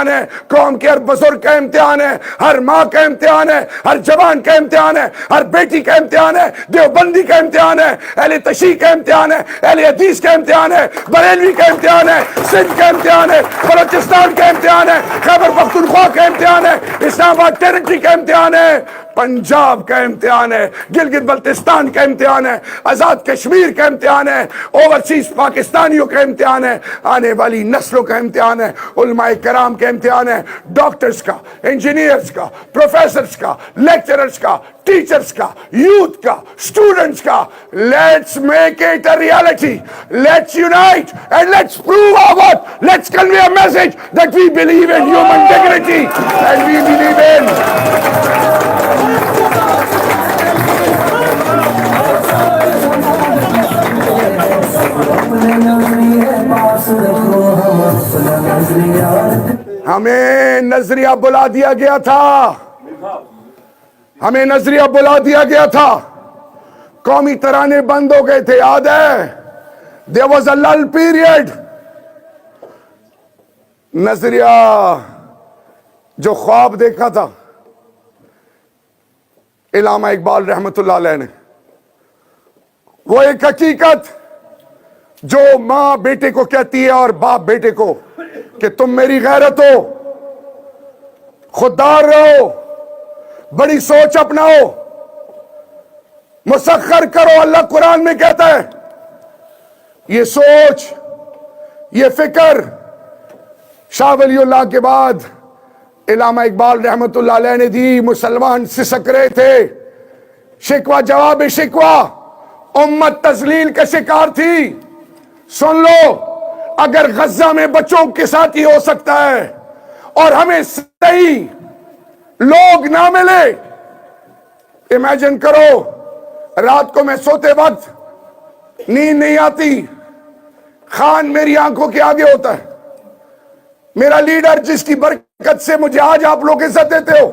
ہے، قوم کے ہر بزرگ کا امتحان ہے، ہر ماں کا امتحان ہے، ہر جوان کا امتحان ہے، ہر بیٹی کا امتحان ہے، دیوبندی کا امتحان ہے، اہل تشیع کا امتحان ہے، اہل حدیث کا امتحان ہے، بریلوی کا امتحان ہے، سندھ کا امتحان ہے، بلوچستان کا امتحان ہے، خیبر پختونخوا کا امتحان ہے، اسلام آباد ٹیریٹری کا امتحان ہے، پنجاب کا امتحان ہے، گلگت بلتستان کا امتحان ہے، آزاد کشمیر کا امتحان ہے، اوورسیز پاکستانیوں کا امتحان ہے، آنے والی نسلوں کا امتحان ہے، علماء کرام کا امتحان ہے، ڈاکٹرز کا، انجینئرز کا، پروفیسرز کا، لیکچررز کا، ٹیچرز کا، یوتھ کا، اسٹوڈنٹس کا۔ Let's make it a reality, let's unite and let's prove our worth, let's convey a message that we believe in human dignity and we believe in ہمیں نظریہ بلا دیا گیا تھا، قومی ترانے بند ہو گئے تھے، یاد ہے؟ there was a lull period۔ نظریہ جو خواب دیکھا تھا علامہ اقبال رحمت اللہ علیہ نے، وہ ایک حقیقت جو ماں بیٹے کو کہتی ہے اور باپ بیٹے کو کہ تم میری غیرت ہو، خوددار رہو، بڑی سوچ اپناؤ، مسخر کرو۔ اللہ قرآن میں کہتا ہے یہ سوچ، یہ فکر شاہ ولی اللہ کے بعد علامہ اقبال رحمت اللہ علیہ نے دی۔ مسلمان سسک رہے تھے، شکوہ جواب شکوہ، امت تذلیل کا شکار تھی۔ سن لو، اگر غزہ میں بچوں کے ساتھ ہی ہو سکتا ہے اور ہمیں صحیح لوگ نہ ملے، امیجن کرو رات کو میں سوتے وقت نیند نہیں آتی، خان میری آنکھوں کے آگے ہوتا ہے، میرا لیڈر جس کی برکت سے مجھے آج آپ لوگ عزت دیتے ہو،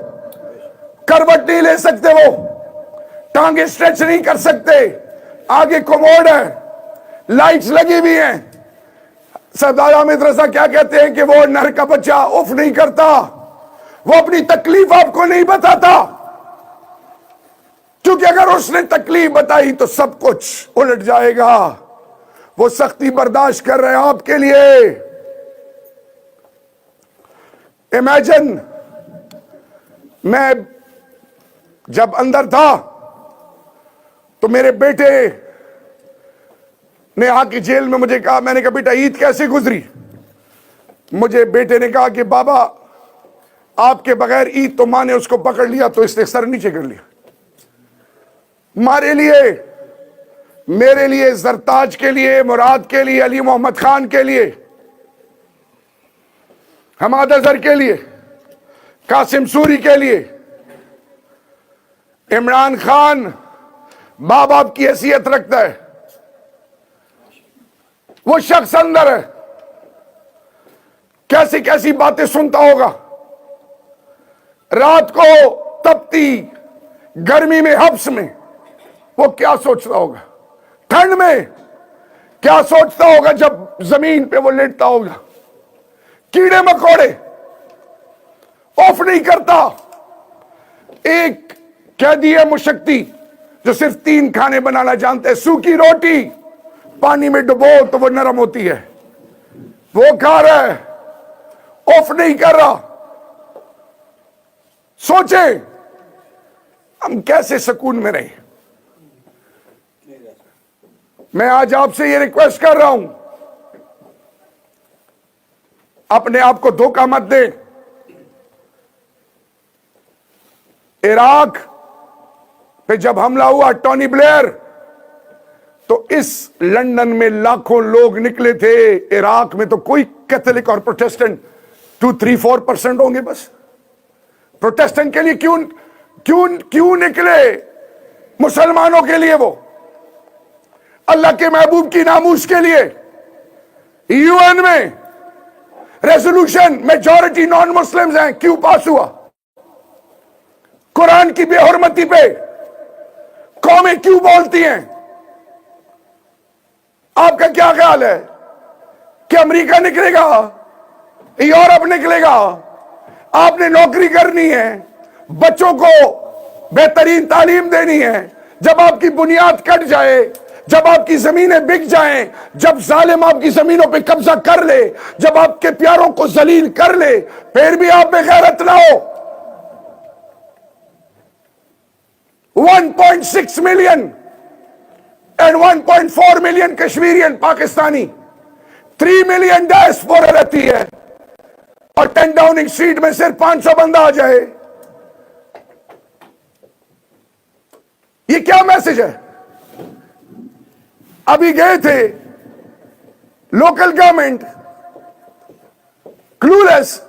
کروٹ نہیں لے سکتے، وہ ٹانگیں سٹریچ نہیں کر سکتے، آگے کوموڈ ہے، لائٹس لگی ہوئی ہیں۔ سردار حامد رضا کیا کہتے ہیں کہ وہ نر کا بچہ اف نہیں کرتا، وہ اپنی تکلیف آپ کو نہیں بتاتا، کیونکہ اگر اس نے تکلیف بتائی تو سب کچھ الٹ جائے گا۔ وہ سختی برداشت کر رہے ہیں آپ کے لیے۔ امیجن، میں جب اندر تھا تو میرے بیٹے نے آ کے جیل میں مجھے کہا، میں نے کہا بیٹا عید کیسے گزری؟ مجھے بیٹے نے کہا کہ بابا آپ کے بغیر عید تو ماں نے اس کو پکڑ لیا تو اس نے سر نیچے کر لیا۔ ہمارے لیے، میرے لیے، زرتاج کے لیے، مراد کے لیے، علی محمد خان کے لیے، حماد اظہر کے لیے، قاسم سوری کے لیے، عمران خان ماں باپ کی حیثیت رکھتا ہے، وہ شخص اندر ہے، کیسی کیسی باتیں سنتا ہوگا، رات کو تپتی گرمی میں حبس میں وہ کیا سوچتا ہوگا، ٹھنڈ میں کیا سوچتا ہوگا جب زمین پہ وہ لیٹتا ہوگا, کیڑے مکوڑے, آف نہیں کرتا. ایک قیدی ہے مشکتی جو صرف 3 کھانے بنانا جانتے ہیں, سوکھی روٹی پانی میں ڈبو تو وہ نرم ہوتی ہے, وہ کھا رہا ہے, آف نہیں کر رہا. سوچیں ہم کیسے سکون میں رہیں. میں آج آپ سے یہ ریکویسٹ کر رہا ہوں, اپنے آپ کو دھوکہ مت دیں. عراق پہ جب حملہ ہوا ٹونی بلیئر, تو اس لندن میں لاکھوں لوگ نکلے تھے. عراق میں تو کوئی کیتھولک اور پروٹیسٹنٹ 2-3-4% ہوں گے بس. پروٹیسٹنٹ کے لیے کیوں نکلے؟ مسلمانوں کے لیے, وہ اللہ کے محبوب کی ناموس کے لیے. یو این میں ریزولوشن میجورٹی نان مسلمز ہیں, کیوں پاس ہوا؟ قرآن کی بے حرمتی پہ قومیں کیوں بولتی ہیں؟ آپ کا کیا خیال ہے کہ امریکہ نکلے گا, یورپ نکلے گا؟ آپ نے نوکری کرنی ہے, بچوں کو بہترین تعلیم دینی ہے. جب آپ کی بنیاد کٹ جائے, جب آپ کی زمینیں بک جائیں, جب ظالم آپ کی زمینوں پہ قبضہ کر لے, جب آپ کے پیاروں کو ذلیل کر لے, پھر بھی آپ میں غیرت نہ ہو. 1.6 million and 1.4 million Kashmirian Pakistani, 3 million diaspora رہتی ہے, اور 10 ڈاؤننگ اسٹریٹ میں صرف 500 بندہ آ جائے. یہ کیا میسج ہے؟ ابھی گئے تھے لوکل گورنمنٹ کلولیس,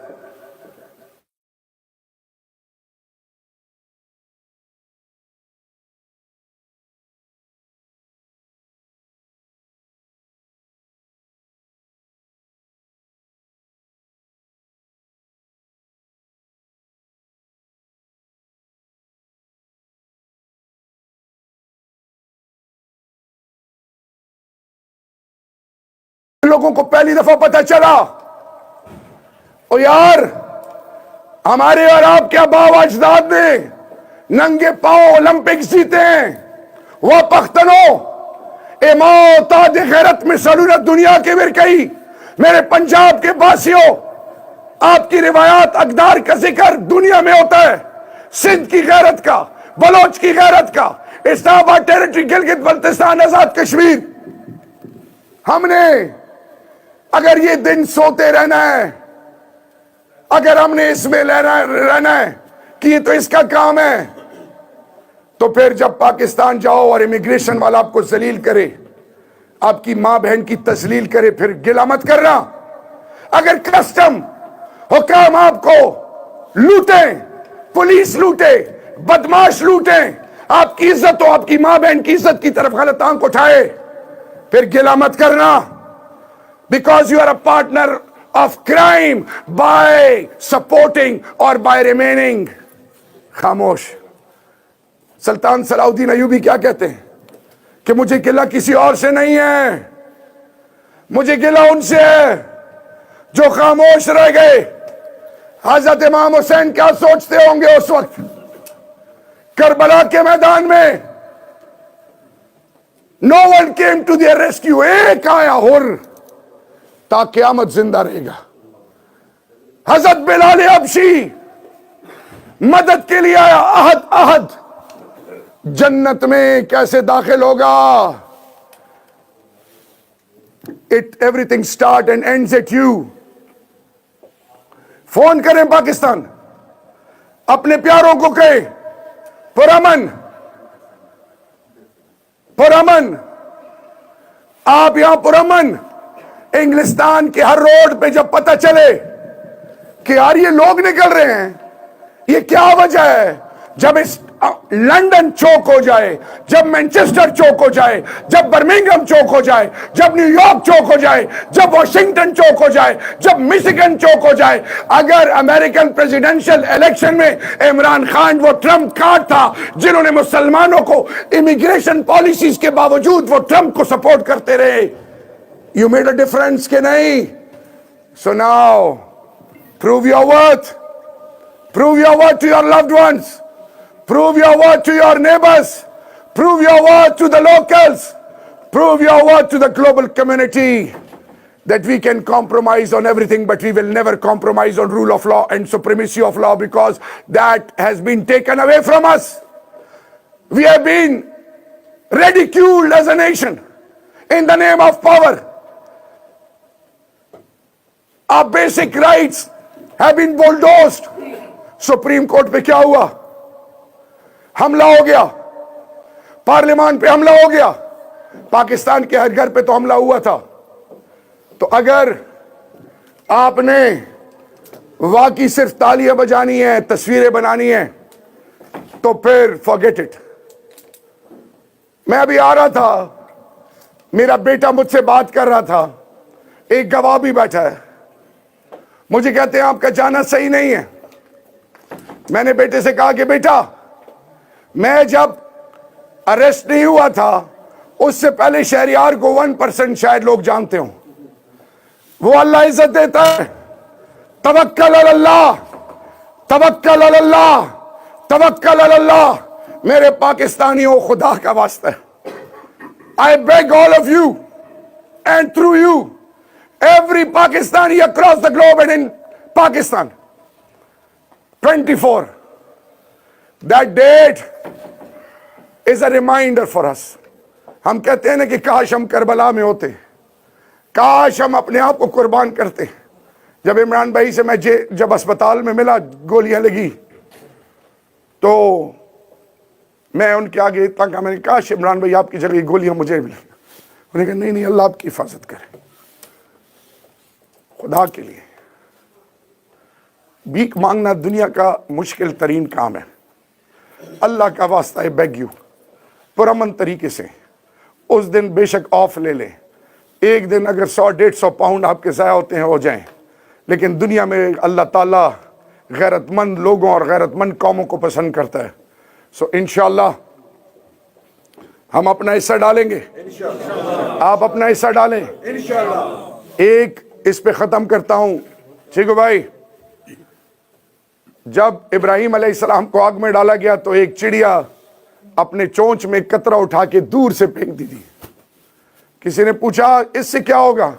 لوگوں کو پہلی دفعہ پتہ چلا او یار ہمارے اور آپ کے آباء و اجداد نے ننگے پاؤں اولمپکس جیتے ہیں. وہ پختنوں اے ماں تاج غیرت میں سلونت دنیا کے ورکئی, میرے پنجاب کے باسیوں, آپ کی روایات اقدار کا ذکر دنیا میں ہوتا ہے. سندھ کی غیرت کا, بلوچ کی غیرت کا, اسلام آباد ٹیریٹری, گلگت بلتستان, آزاد کشمیر. ہم نے اگر یہ دن سوتے رہنا ہے, اگر ہم نے اس میں رہنا ہے کہ یہ تو اس کا کام ہے, تو پھر جب پاکستان جاؤ اور امیگریشن والا آپ کو ذلیل کرے, آپ کی ماں بہن کی تذلیل کرے, پھر گلہ مت کرنا. اگر کسٹم حکام آپ کو لوٹیں, پولیس لوٹے, بدماش لوٹیں, آپ کی عزت ہو, آپ کی ماں بہن کی عزت کی طرف غلط آنکھ اٹھائے, پھر گلہ مت کرنا. Because you are a partner of crime by supporting or by remaining. خاموش. سلطان صلاح الدین ایوبی کیا کہتے ہیں کہ مجھے گلہ کسی اور سے نہیں ہے, مجھے گلہ ان سے ہے جو خاموش رہ گئے. حضرت امام حسین کیا سوچتے ہوں گے اس وقت کربلا کے میدان میں؟ No one came to their rescue. ایک آیا حر, تا قیامت زندہ رہے گا. حضرت بلال حبشی مدد کے لیے آیا, احد جنت میں کیسے داخل ہوگا؟ Everything start and ends at you. Phone کریں پاکستان, اپنے پیاروں کو کہیں پرامن, آپ یہاں پرامن. انگلستان کے ہر روڈ پہ جب پتہ چلے کہ یار یہ لوگ نکل رہے ہیں, یہ کیا وجہ ہے؟ جب اس لندن چوک ہو جائے, جب مینچسٹر چوک ہو جائے, جب برمنگھم چوک ہو جائے, جب نیو یارک چوک ہو جائے, جب واشنگٹن چوک ہو جائے, جب مسیگن چوک ہو جائے, اگر امریکن پریزیڈنشل الیکشن میں عمران خان وہ ٹرمپ کارڈ تھا جنہوں نے مسلمانوں کو امیگریشن پالیسیز کے باوجود وہ ٹرمپ کو سپورٹ کرتے رہے, You made a difference کہ نہیں. So now, prove your worth. Prove your worth to your loved ones. Prove your worth to your neighbors. Prove your worth to the locals. Prove your worth to the global community. That we can compromise on everything, but we will never compromise on rule of law and supremacy of law, because that has been taken away from us. We have been ridiculed as a nation in the name of power. Our basic rights have been bulldozed. Supreme court پہ کیا ہوا؟ حملہ ہو گیا. پارلیمان پہ حملہ ہو گیا. پاکستان کے ہر گھر پہ تو حملہ ہوا تھا. تو اگر آپ نے واقعی صرف تالیاں بجانی ہیں، تصویریں بنانی ہیں، تو پھر forget it. میں ابھی آ رہا تھا، میرا بیٹا مجھ سے بات کر رہا تھا، ایک گواہ بھی بیٹھا ہے. مجھے کہتے ہیں آپ کا جانا صحیح نہیں ہے. میں نے بیٹے سے کہا کہ بیٹا، میں جب اریسٹ نہیں ہوا تھا اس سے پہلے شہریار کو 1% شاید لوگ جانتے ہوں. وہ اللہ عزت دیتا ہے. توکل علی اللہ، توکل علی اللہ، توکل علی اللہ. میرے پاکستانیوں، خدا کا واسطہ ہے، I beg all of you and through you every Pakistani across the globe and in Pakistan, 24, that date is a reminder for us. ہم کہتے ہیں نا کہ کاش ہم کربلا میں ہوتے، کاش ہم اپنے آپ کو قربان کرتے. جب عمران بھائی سے میں جب اسپتال میں ملا، گولیاں لگی، تو میں ان کے آگے اتنا کہا، میں نے کاش عمران بھائی آپ کی جگہ گولیاں مجھے ملی. انہوں نے کہا نہیں نہیں، اللہ آپ کی حفاظت کرے. خدا کے لیے بھیک مانگنا دنیا کا مشکل ترین کام ہے. اللہ کا واسطہ ہے، بیگ یو، پرامن طریقے سے اس دن بے شک آف لے لیں. ایک دن اگر 100-150 پاؤنڈ آپ کے ضائع ہوتے ہیں ہو جائیں، لیکن دنیا میں اللہ تعالیٰ غیرت مند لوگوں اور غیرت مند قوموں کو پسند کرتا ہے. سو انشاءاللہ ہم اپنا حصہ ڈالیں گے. آپ اپنا حصہ ڈالیں. ایک اس پہ ختم کرتا ہوں. ٹھیک ہے بھائی، جب ابراہیم علیہ السلام کو آگ میں ڈالا گیا تو ایک چڑیا اپنے چونچ میں قطرہ اٹھا کے دور سے پھینک دی تھی. کسی نے پوچھا اس سے کیا ہوگا؟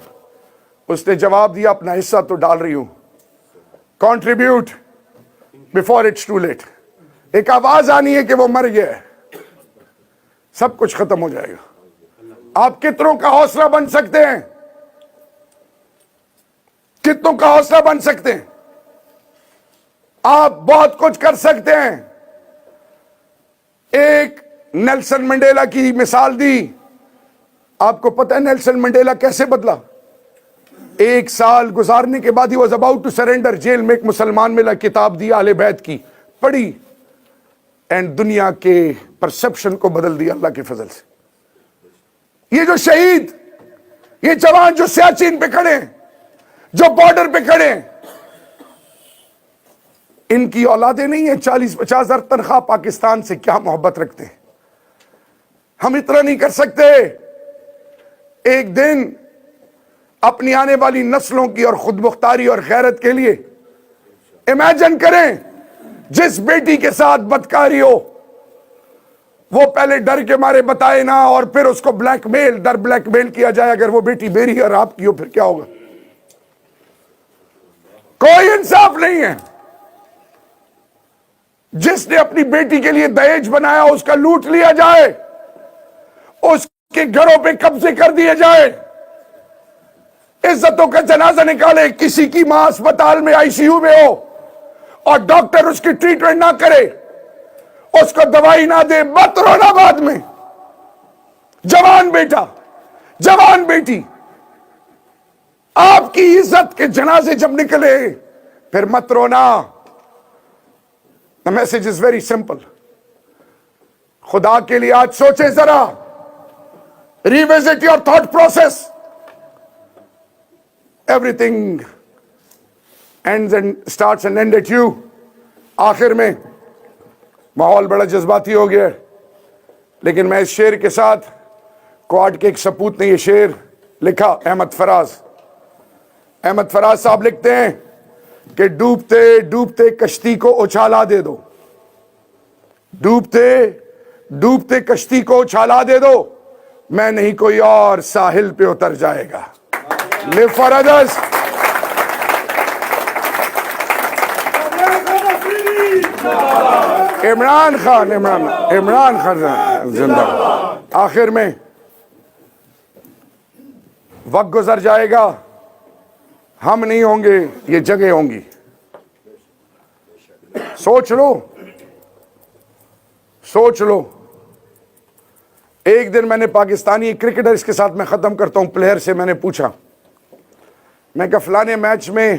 اس نے جواب دیا اپنا حصہ تو ڈال رہی ہوں. Contribute before it's too late. ایک آواز آنی ہے کہ وہ مر گیا ہے، سب کچھ ختم ہو جائے گا. آپ کتنوں کا حوصلہ بن سکتے ہیں؟ کتنوں کا حوصلہ بن سکتے ہیں؟ آپ بہت کچھ کر سکتے ہیں. ایک نیلسن منڈیلا کی مثال دی. آپ کو پتہ ہے نیلسن منڈیلا کیسے بدلا؟ 1 سال گزارنے کے بعد he was about to surrender. جیل میں ایک مسلمان ملا، کتاب دی اہل بیت کی، پڑھی، اینڈ دنیا کے پرسپشن کو بدل دیا اللہ کے فضل سے. یہ جو شہید، یہ جوان جو سیاچین پہ کھڑے ہیں، جو بارڈر پہ کھڑے ہیں، ان کی اولادیں نہیں ہیں 40-50 ہزار تنخواہ پاکستان سے کیا محبت رکھتے ہیں. ہم اتنا نہیں کر سکتے؟ ایک دن اپنی آنے والی نسلوں کی اور خود مختاری اور غیرت کے لیے امیجن کریں، جس بیٹی کے ساتھ بدکاری ہو وہ پہلے ڈر کے مارے بتائے نہ، اور پھر اس کو بلیک میل کیا جائے. اگر وہ بیٹی میری اور آپ کی ہو پھر کیا ہوگا؟ کوئی انصاف نہیں ہے. جس نے اپنی بیٹی کے لیے دہیج بنایا اس کا لوٹ لیا جائے، اس کے گھروں پہ قبضے کر دیے جائے، عزتوں کا جنازہ نکالے. کسی کی ماں اسپتال میں ICU میں ہو اور ڈاکٹر اس کی ٹریٹمنٹ نہ کرے، اس کو دوائی نہ دے، مت رونا. بعد میں جوان بیٹا، جوان بیٹی، آپ کی عزت کے جنازے جب نکلے پھر مت رونا. The message is very simple. خدا کے لیے آج سوچیں ذرا. Revisit your thought process. Everything ends and starts and ends at you. آخر میں ماحول بڑا جذباتی ہو گیا، لیکن میں اس شعر کے ساتھ کوارٹ کے ایک سپوت نے یہ شعر لکھا احمد فراز صاحب لکھتے ہیں کہ ڈوبتے ڈوبتے کشتی کو اچھالا دے دو، ڈوبتے ڈوبتے کشتی کو اچھالا دے دو، میں نہیں کوئی اور ساحل پہ اتر جائے گا. Live for others. Imran Khan زندہ. آخر میں وقت گزر جائے گا، ہم نہیں ہوں گے، یہ جگہ ہوں گی. سوچ لو. ایک دن میں نے پاکستانی کرکٹر، اس کے ساتھ میں ختم کرتا ہوں، پلیئر سے میں نے پوچھا، میں کہا فلانے میچ میں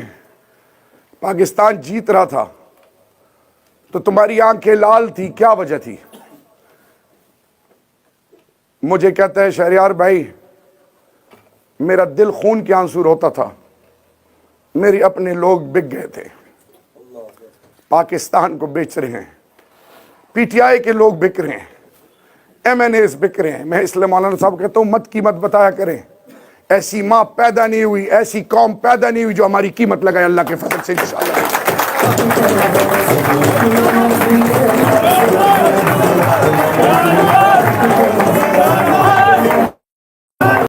پاکستان جیت رہا تھا تو تمہاری آنکھیں لال تھی، کیا وجہ تھی؟ مجھے کہتا ہے شہریار بھائی میرا دل خون کے آنسو روتا تھا، میرے اپنے لوگ بک گئے تھے، پاکستان کو بیچ رہے ہیں، پی ٹی آئی کے لوگ بک رہے ہیں، ایم این ایز بک رہے ہیں. میں اس لیے مولانا صاحب کہتا ہوں مت قیمت بتایا کریں. ایسی ماں پیدا نہیں ہوئی، ایسی قوم پیدا نہیں ہوئی جو ہماری قیمت لگائے اللہ کے فضل سے انشاءاللہ.